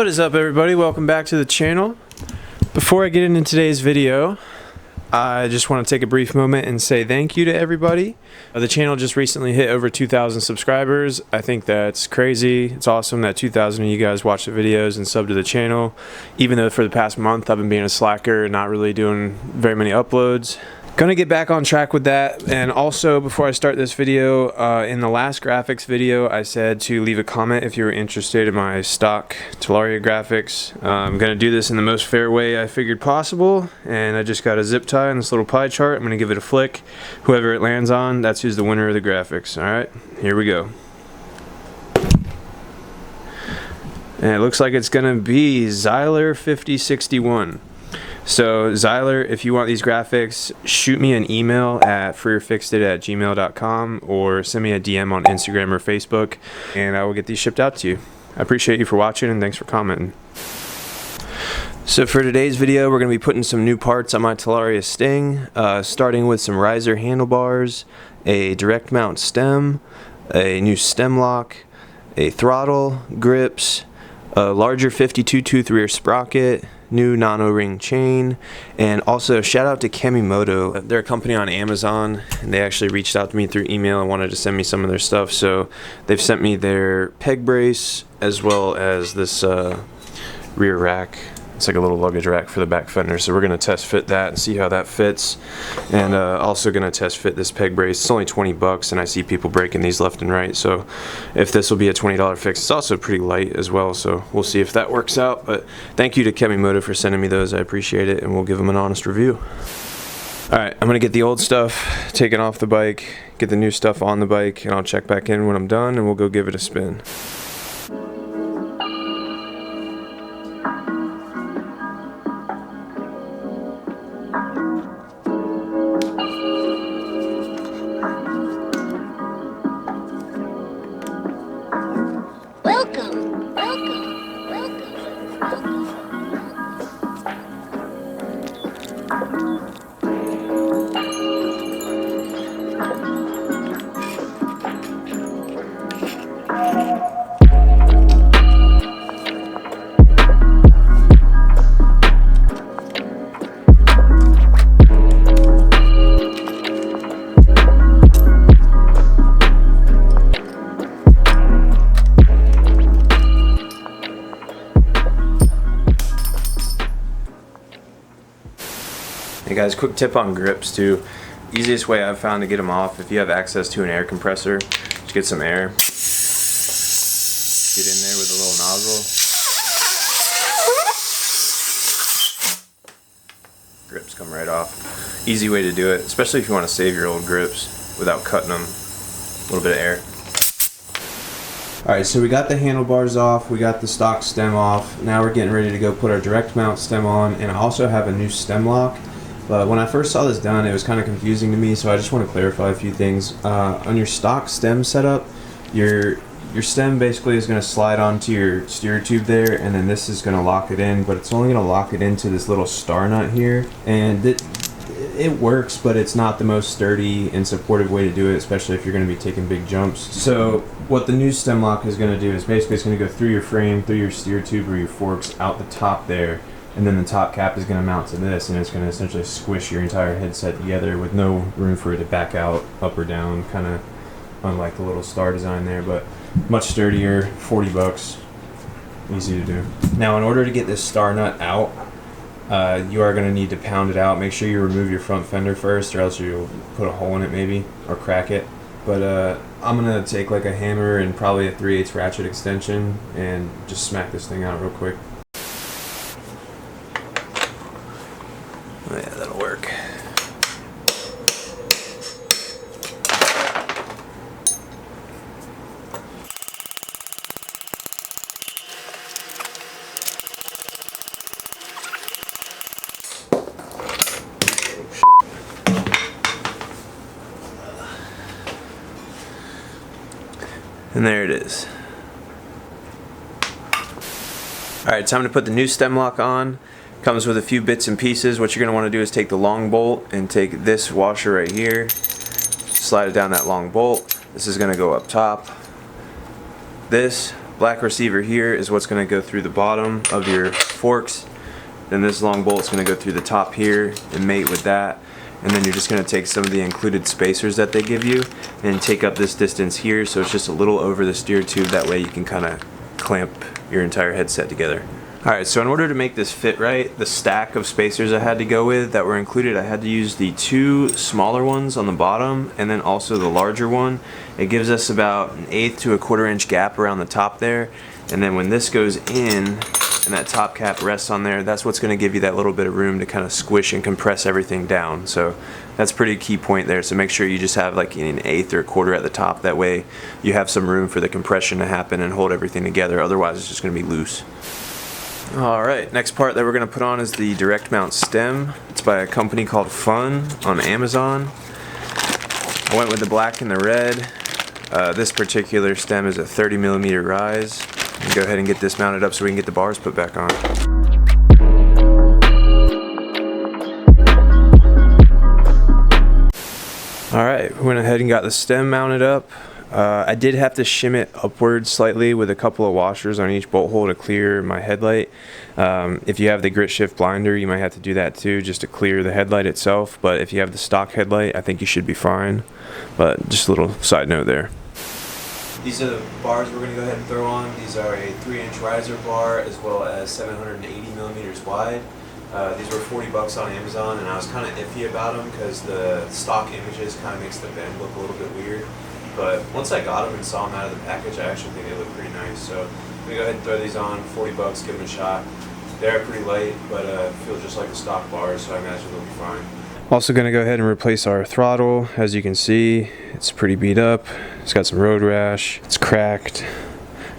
What is up, everybody? Welcome back to the channel. Before I get into today's video, I just want to take a brief moment and say thank you to everybody. The channel just recently hit over 2,000 subscribers. I think that's crazy. It's awesome that 2,000 of you guys watch the videos and sub to the channel. Even though for the past month I've been being a slacker and not really doing very many uploads. Gonna get back on track with that. And also, before I start this video, in the last graphics video I said to leave a comment if you were interested in my stock Talaria graphics. I'm gonna do this in the most fair way I figured possible, and I just got a zip tie on this little pie chart. I'm gonna give it a flick. Whoever it lands on, that's who's the winner of the graphics. Alright, here we go. And it looks like it's gonna be Zyler 5061. So Zyler, if you want these graphics, shoot me an email at freerfixedit@gmail.com or send me a DM on Instagram or Facebook, and I will get these shipped out to you. I appreciate you for watching, and thanks for commenting. So for today's video, we're going to be putting some new parts on my Talaria Sting, starting with some riser handlebars, a direct mount stem, a new stem lock, a throttle, grips, a larger 52 tooth rear sprocket, new nano ring chain, and also shout out to Kemimoto. They're a company on Amazon, and they actually reached out to me through email and wanted to send me some of their stuff. So they've sent me their peg brace as well as this rear rack. It's like a little luggage rack for the back fender, so we're going to test fit that and see how that fits. And also going to test fit this peg brace. It's only 20 bucks, and I see people breaking these left and right, so if this will be a $20 fix. It's also pretty light as well, so we'll see if that works out. But thank you to Kemimoto for sending me those. I appreciate it, and we'll give them an honest review. Alright, I'm going to get the old stuff taken off the bike, get the new stuff on the bike, and I'll check back in when I'm done, and we'll go give it a spin. Hey guys, quick tip on grips too. Easiest way I've found to get them off, if you have access to an air compressor, just get some air. Get in there with a little nozzle. Grips come right off. Easy way to do it, especially if you want to save your old grips without cutting them. A little bit of air. Alright, so we got the handlebars off, we got the stock stem off. Now we're getting ready to go put our direct mount stem on, and I also have a new stem lock. But when I first saw this done, it was kind of confusing to me, so I just want to clarify a few things. On your stock stem setup, your stem basically is going to slide onto your steer tube there, and then this is going to lock it in, but it's only going to lock it into this little star nut here. And it works, but it's not the most sturdy and supportive way to do it, especially if you're going to be taking big jumps. So what the new stem lock is going to do is basically it's going to go through your frame, through your steer tube or your forks, out the top there, and then the top cap is going to mount to this, and it's going to essentially squish your entire headset together with no room for it to back out, up or down, kind of unlike the little star design there, but much sturdier, 40 bucks, easy to do. Now in order to get this star nut out, you are going to need to pound it out. Make sure you remove your front fender first, or else you'll put a hole in it maybe, or crack it. But I'm going to take like a hammer and probably a 3/8 ratchet extension and just smack this thing out real quick. Oh yeah, that'll work. And there it is. Alright, time to put the new stem lock on. Comes with a few bits and pieces. What you're going to want to do is take the long bolt and take this washer right here, slide it down that long bolt. This is going to go up top. This black receiver here is what's going to go through the bottom of your forks. Then this long bolt's going to go through the top here and mate with that. And then you're just going to take some of the included spacers that they give you and take up this distance here, so it's just a little over the steer tube. That way you can kind of clamp your entire headset together. Alright, so in order to make this fit right, the stack of spacers I had to go with that were included, I had to use the two smaller ones on the bottom and then also the larger one. It gives us about 1/8 to 1/4 inch gap around the top there. And then when this goes in and that top cap rests on there, that's what's going to give you that little bit of room to kind of squish and compress everything down. So that's a pretty key point there. So make sure you just have like 1/8 or 1/4 at the top. That way you have some room for the compression to happen and hold everything together. Otherwise it's just going to be loose. Alright, next part that we're going to put on is the direct mount stem. It's by a company called Fun on Amazon. I went with the black and the red. This particular stem is a 30mm rise. Go ahead and get this mounted up so we can get the bars put back on. Alright, we went ahead and got the stem mounted up. I did have to shim it upwards slightly with a couple of washers on each bolt hole to clear my headlight. If you have the grit shift blinder, you might have to do that too, just to clear the headlight itself. But if you have the stock headlight, I think you should be fine. But just a little side note there. These are the bars we're going to go ahead and throw on. These are a 3-inch riser bar as well as 780mm wide. These were $40 on Amazon, and I was kind of iffy about them because the stock images kind of makes the bend look a little bit weird. But once I got them and saw them out of the package, I actually think they look pretty nice. So I'm going to go ahead and throw these on, $40, give them a shot. They're pretty light, but feel just like the stock bars, so I imagine they'll be fine. Also going to go ahead and replace our throttle. As you can see, it's pretty beat up. It's got some road rash. It's cracked.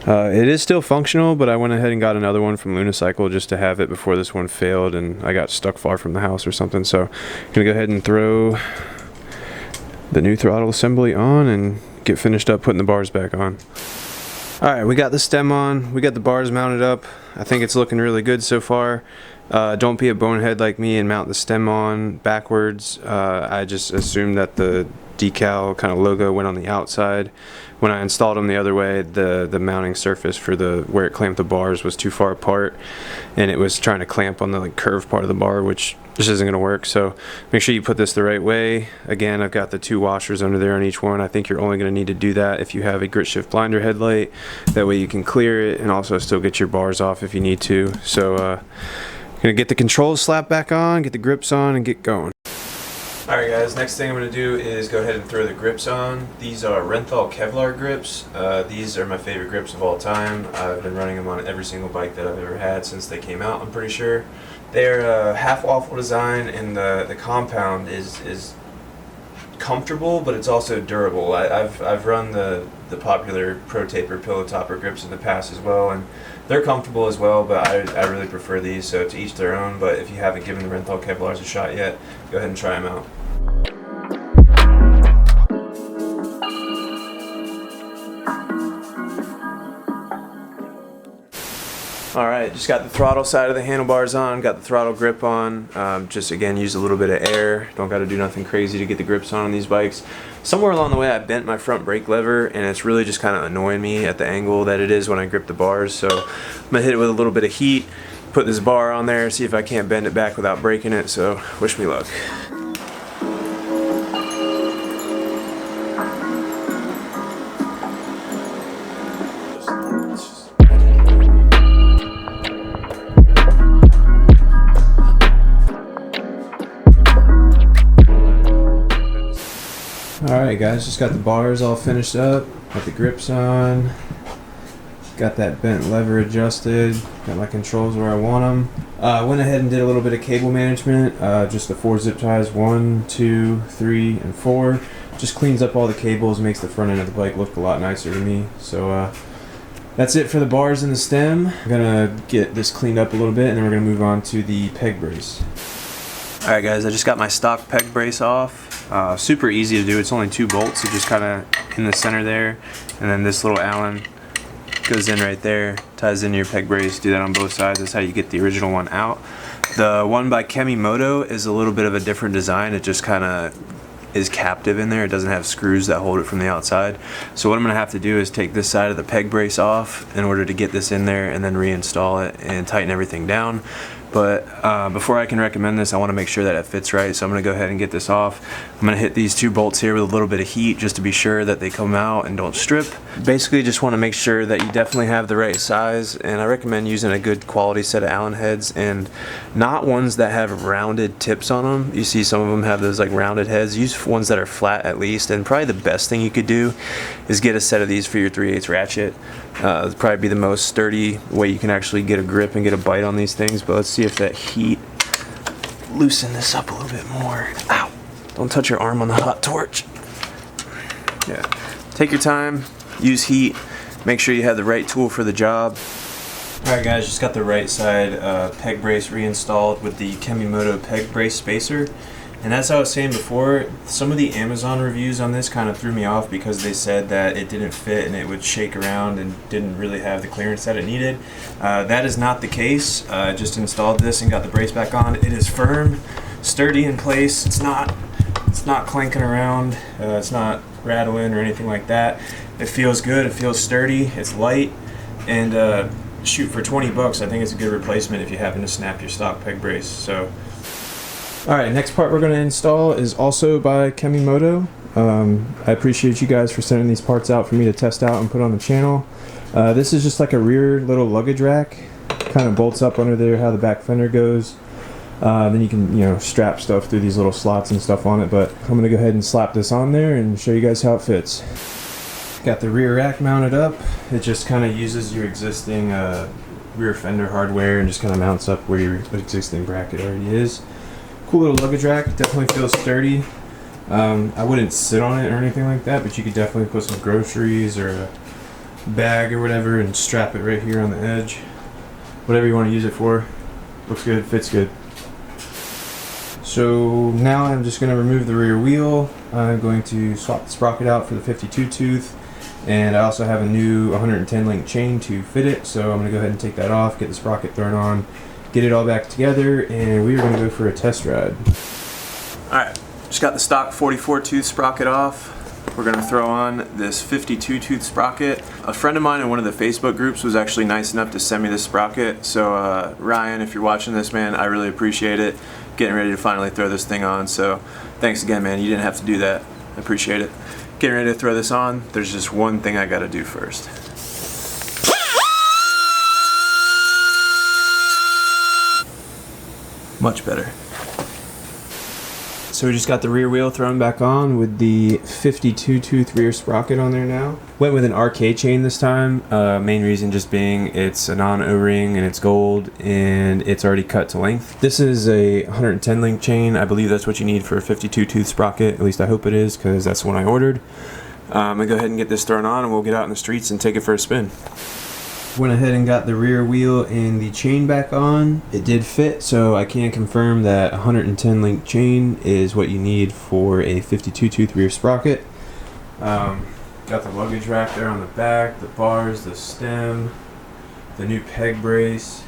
It is still functional, but I went ahead and got another one from Lunicycle just to have it before this one failed and I got stuck far from the house or something. So I'm going to go ahead and throw the new throttle assembly on and get finished up putting the bars back on. Alright, we got the stem on, we got the bars mounted up. I think it's looking really good so far. Don't be a bonehead like me and mount the stem on backwards. I just assumed that the decal kind of logo went on the outside. When I installed them the other way, the mounting surface for where it clamped the bars was too far apart, and it was trying to clamp on the curved part of the bar, which just isn't going to work. So make sure you put this the right way. Again, I've got the two washers under there on each one. I think you're only going to need to do that if you have a grit shift blinder headlight. That way you can clear it and also still get your bars off if you need to. So gonna get the controls slapped back on, get the grips on, and get going. Alright guys, next thing I'm going to do is go ahead and throw the grips on. These are Renthal Kevlar grips. These are my favorite grips of all time. I've been running them on every single bike that I've ever had since they came out, I'm pretty sure. They're half waffle design, and the compound is comfortable, but it's also durable. I've run the popular Pro Taper pillow topper grips in the past as well, and they're comfortable as well, but I really prefer these, so to each their own. But if you haven't given the Renthal Kevlars a shot yet, go ahead and try them out. Alright, just got the throttle side of the handlebars on, got the throttle grip on. Just again, use a little bit of air. Don't got to do nothing crazy to get the grips on these bikes. Somewhere along the way I bent my front brake lever, and it's really just kind of annoying me at the angle that it is when I grip the bars. So I'm going to hit it with a little bit of heat, put this bar on there, see if I can't bend it back without breaking it. So wish me luck. Alright guys, just got the bars all finished up, got the grips on, got that bent lever adjusted, got my controls where I want them. Went ahead and did a little bit of cable management, just the 4 zip ties, 1, 2, 3, and 4. Just cleans up all the cables, makes the front end of the bike look a lot nicer to me. So that's it for the bars and the stem. I'm gonna get this cleaned up a little bit, and then we're gonna move on to the peg brace. Alright guys, I just got my stock peg brace off. Super easy to do. It's only 2 bolts, so just kind of in the center there, and then this little Allen goes in right there, ties into your peg brace. Do that on both sides. That's how you get the original one out. The one by Kemimoto is a little bit of a different design. It just kind of is captive in there. It doesn't have screws that hold it from the outside. So what I'm gonna have to do is take this side of the peg brace off in order to get this in there and then reinstall it and tighten everything down. But before I can recommend this, I want to make sure that it fits right. So I'm going to go ahead and get this off. I'm going to hit these 2 bolts here with a little bit of heat just to be sure that they come out and don't strip. Basically just want to make sure that you definitely have the right size, and I recommend using a good quality set of Allen heads and not ones that have rounded tips on them. You see some of them have those like rounded heads. Use ones that are flat at least, and probably the best thing you could do is get a set of these for your 3/8 ratchet. It'll probably be the most sturdy way you can actually get a grip and get a bite on these things. But let's see if that heat loosen this up a little bit more. Ow! Don't touch your arm on the hot torch. Yeah, take your time, use heat, make sure you have the right tool for the job. Alright guys, just got the right side peg brace reinstalled with the Kemimoto peg brace spacer. And as I was saying before, some of the Amazon reviews on this kind of threw me off because they said that it didn't fit and it would shake around and didn't really have the clearance that it needed. That is not the case. I just installed this and got the brace back on. It is firm, sturdy in place. It's not clanking around. It's not rattling or anything like that. It feels good. It feels sturdy. It's light. And shoot, for 20 bucks, I think it's a good replacement if you happen to snap your stock peg brace. So. Alright, next part we're going to install is also by Kemimoto. I appreciate you guys for sending these parts out for me to test out and put on the channel. This is just like a rear little luggage rack. Kind of bolts up under there how the back fender goes. Then you can, strap stuff through these little slots and stuff on it, but I'm going to go ahead and slap this on there and show you guys how it fits. Got the rear rack mounted up. It just kind of uses your existing rear fender hardware and just kind of mounts up where your existing bracket already is. Cool little luggage rack, definitely feels sturdy. I wouldn't sit on it or anything like that, but you could definitely put some groceries or a bag or whatever and strap it right here on the edge. Whatever you want to use it for. Looks good, fits good. So now I'm just going to remove the rear wheel. I'm going to swap the sprocket out for the 52 tooth, and I also have a new 110 link chain to fit it, so I'm going to go ahead and take that off, get the sprocket thrown on, get it all back together, and we are going to go for a test ride. Alright, just got the stock 44 tooth sprocket off. We're going to throw on this 52 tooth sprocket. A friend of mine in one of the Facebook groups was actually nice enough to send me this sprocket, so Ryan, if you're watching this, man, I really appreciate it. Getting ready to finally throw this thing on, so thanks again, man. You didn't have to do that. I appreciate it. Getting ready to throw this on. There's just one thing I got to do first. Much better. So we just got the rear wheel thrown back on with the 52 tooth rear sprocket on there now. Went with an RK chain this time. Main reason just being it's a non-O-ring and it's gold and it's already cut to length. This is a 110 link chain. I believe that's what you need for a 52 tooth sprocket. At least I hope it is, because that's the one I ordered. I'm gonna go ahead and get this thrown on and we'll get out in the streets and take it for a spin. Went ahead and got the rear wheel and the chain back on. It did fit, so I can confirm that 110 link chain is what you need for a 52 tooth rear sprocket. Got the luggage rack there on the back, the bars, the stem, the new peg brace.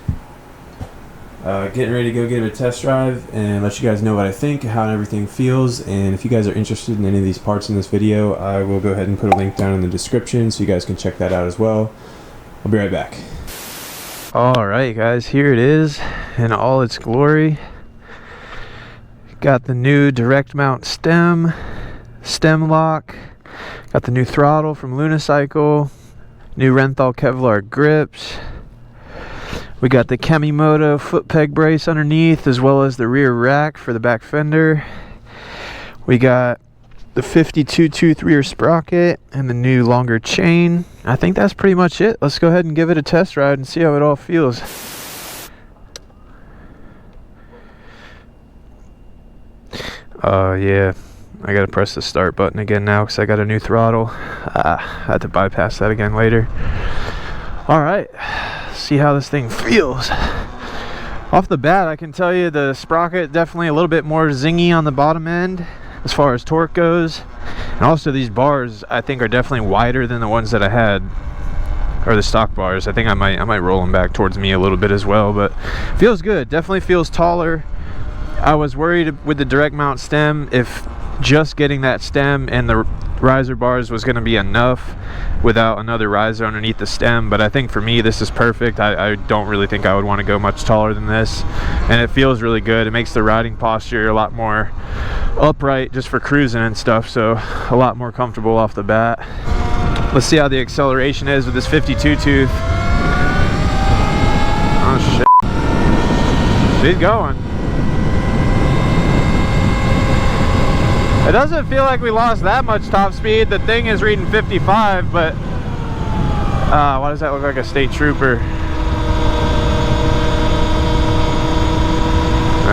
Getting ready to go get a test drive and let you guys know what I think, how everything feels, and if you guys are interested in any of these parts in this video, I will go ahead and put a link down in the description so you guys can check that out as well. I'll be right back. Alright guys, here it is in all its glory. Got the new direct mount stem lock, got the new throttle from Lunicycle, new Renthal Kevlar grips. We got the Kemimoto foot peg brace underneath, as well as the rear rack for the back fender. We got the 52 tooth rear sprocket and the new longer chain. I think that's pretty much it. Let's go ahead and give it a test ride and see how it all feels. Yeah, I gotta press the start button again now because I got a new throttle. I had to bypass that again later. Alright, see how this thing feels. Off the bat, I can tell you the sprocket definitely a little bit more zingy on the bottom end as far as torque goes, and also these bars I think are definitely wider than the ones that I had, or the stock bars. I think I might roll them back towards me a little bit as well, but feels good. Definitely feels taller. I was worried with the direct mount stem if just getting that stem and the riser bars was going to be enough without another riser underneath the stem, but I think for me this is perfect. I don't really think I would want to go much taller than this, and it feels really good. It makes the riding posture a lot more upright just for cruising and stuff, so a lot more comfortable off the bat. Let's see how the acceleration is with this 52 tooth. Oh shit, she's going. It doesn't feel like we lost that much top speed. The thing is reading 55, but why does that look like a state trooper?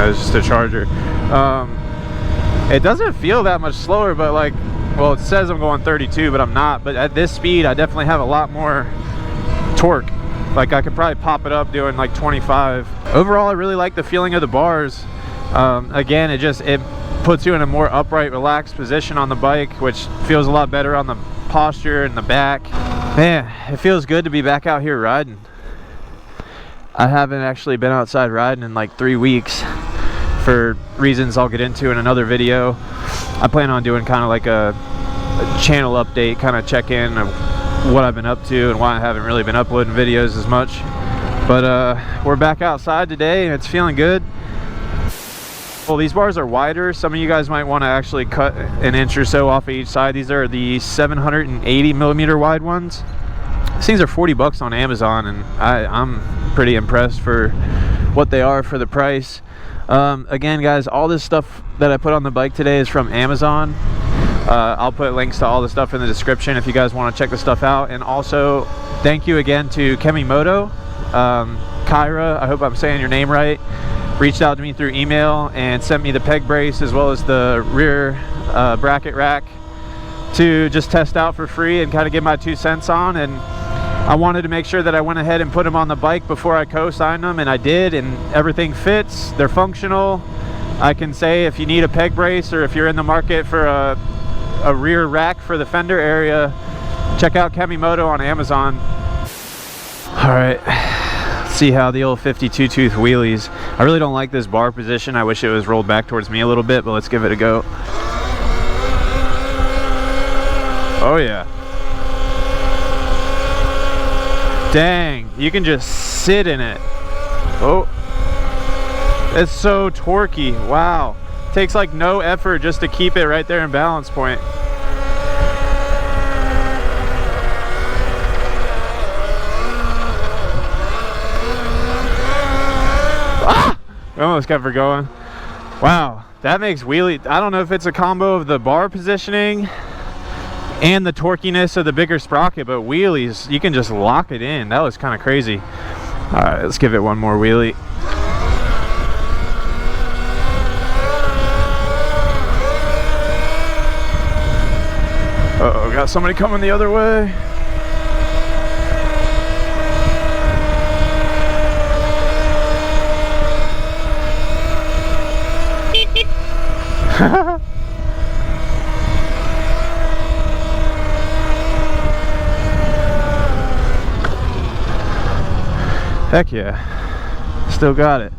It's just a Charger. It doesn't feel that much slower, but like, well, it says I'm going 32, but I'm not. But at this speed, I definitely have a lot more torque. Like I could probably pop it up doing like 25. Overall, I really like the feeling of the bars. Again, it puts you in a more upright, relaxed position on the bike, which feels a lot better on the posture and the back. Man, it feels good to be back out here riding. I haven't actually been outside riding in like 3 weeks for reasons I'll get into in another video. I plan on doing kind of like a channel update, kind of check in of what I've been up to and why I haven't really been uploading videos as much. But we're back outside today and it's feeling good. Well, these bars are wider. Some of you guys might want to actually cut an inch or so off of each side. These are the 780 millimeter wide ones. These things are 40 bucks on Amazon, and I'm pretty impressed for what they are for the price. Again, guys, all this stuff that I put on the bike today is from Amazon. I'll put links to all the stuff in the description if you guys want to check the stuff out. And also, thank you again to Kemimoto. Kyra, I hope I'm saying your name right, reached out to me through email and sent me the peg brace as well as the rear bracket rack to just test out for free and kind of give my 2 cents on. And I wanted to make sure that I went ahead and put them on the bike before I co-signed them, and I did, and everything fits. They're functional. I can say if you need a peg brace or if you're in the market for a rear rack for the fender area, check out Kemimoto on Amazon. All right, let's see how the old 52 tooth wheelies. I really don't like this bar position. I wish it was rolled back towards me a little bit, but let's give it a go. Oh yeah. Dang, you can just sit in it. Oh, it's so torquey. Wow, takes like no effort just to keep it right there in balance point. Ah! I almost kept her going. Wow, that makes wheelie. I don't know if it's a combo of the bar positioning and the torquiness of the bigger sprocket, but wheelies, you can just lock it in. That was kind of crazy. All right, let's give it one more wheelie. Uh-oh, got somebody coming the other way. Heck yeah, still got it.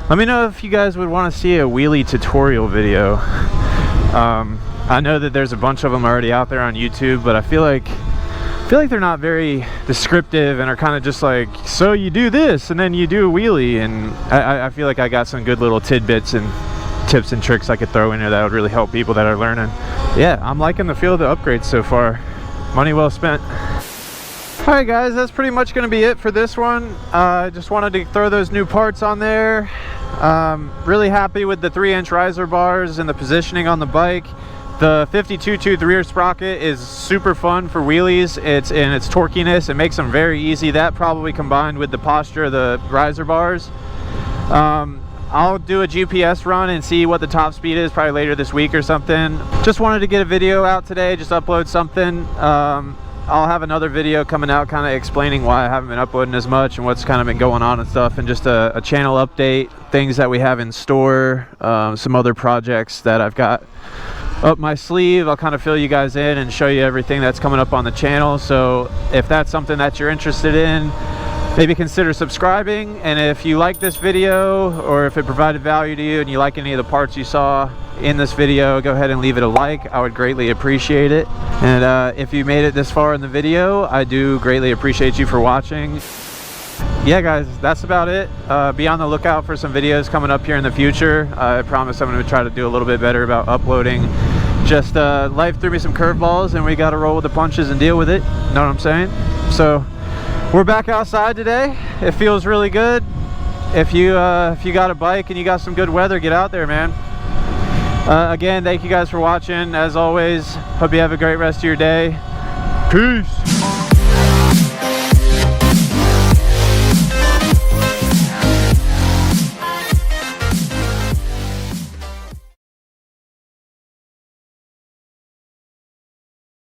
Let me know if you guys would want to see a wheelie tutorial video. I know that there's a bunch of them already out there on YouTube, but I feel like they're not very descriptive and are kind of just like, so you do this and then you do a wheelie, and I feel like I got some good little tidbits and tips and tricks I could throw in there that would really help people that are learning. Yeah, I'm liking the feel of the upgrades so far. Money well spent. Alright guys, that's pretty much going to be it for this one. I just wanted to throw those new parts on there. Really happy with the 3-inch riser bars and the positioning on the bike. The 52 tooth rear sprocket is super fun for wheelies. It's in its torquiness. It makes them very easy. That probably combined with the posture of the riser bars. I'll do a GPS run and see what the top speed is probably later this week or something. Just wanted to get a video out today, just upload something. I'll have another video coming out kind of explaining why I haven't been uploading as much and what's kind of been going on and stuff, and just a channel update, things that we have in store, some other projects that I've got up my sleeve. I'll kind of fill you guys in and show you everything that's coming up on the channel. So if that's something that you're interested in, maybe consider subscribing. And if you like this video, or if it provided value to you and you like any of the parts you saw in this video, go ahead and leave it a like. I would greatly appreciate it. And if you made it this far in the video, I do greatly appreciate you for watching. Yeah guys, that's about it. Be on the lookout for some videos coming up here in the future. I promise I'm going to try to do a little bit better about uploading. Just life threw me some curveballs and we got to roll with the punches and deal with it. Know what I'm saying? So we're back outside today. It feels really good. If you got a bike and you got some good weather, get out there, man. Again, thank you guys for watching. As always, hope you have a great rest of your day. Peace.